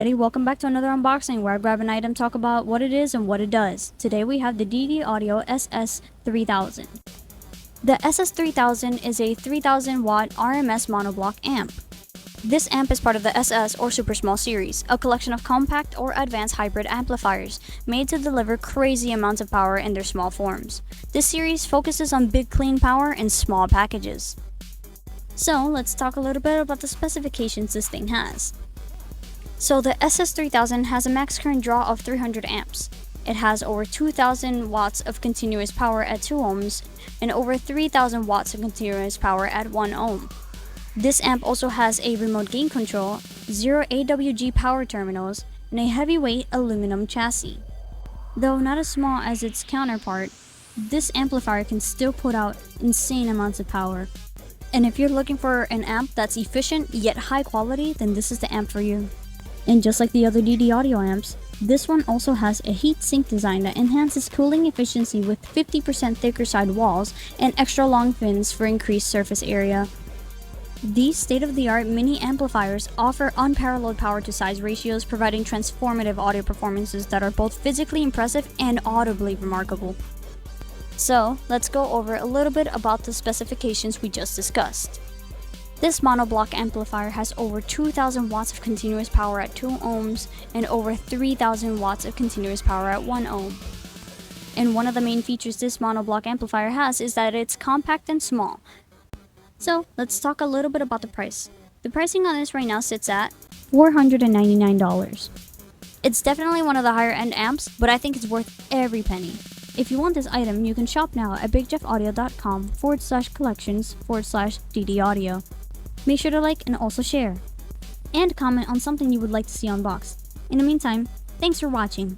Welcome back to another unboxing where I grab an item, talk about what it is and what it does. Today we have the DD Audio SS3000. The SS3000 is a 3000 watt RMS monoblock amp. This amp is part of the SS or Super Small series, a collection of compact or advanced hybrid amplifiers made to deliver crazy amounts of power in their small forms. This series focuses on big clean power in small packages. So let's talk a little bit about the specifications this thing has. So the SS3000 has a max current draw of 300 amps. It has over 2000 watts of continuous power at 2 ohms and over 3000 watts of continuous power at 1 ohm. This amp also has a remote gain control, 0 AWG power terminals, and a heavyweight aluminum chassis. Though not as small as its counterpart, this amplifier can still put out insane amounts of power. And if you're looking for an amp that's efficient yet high quality, then this is the amp for you. And just like the other DD audio amps, this one also has a heat sink design that enhances cooling efficiency with 50% thicker side walls and extra long fins for increased surface area. These state-of-the-art mini amplifiers offer unparalleled power to size ratios, providing transformative audio performances that are both physically impressive and audibly remarkable. So, let's go over a little bit about the specifications we just discussed. This monoblock amplifier has over 2000 watts of continuous power at 2 ohms and over 3000 watts of continuous power at 1 ohm. And one of the main features this monoblock amplifier has is that it's compact and small. So let's talk a little bit about the price. The pricing on this right now sits at $499. It's definitely one of the higher end amps, but I think it's worth every penny. If you want this item, you can shop now at bigjeffaudio.com/collections/DD Audio. Make sure to like and also share. And comment on something you would like to see unboxed. In the meantime, thanks for watching.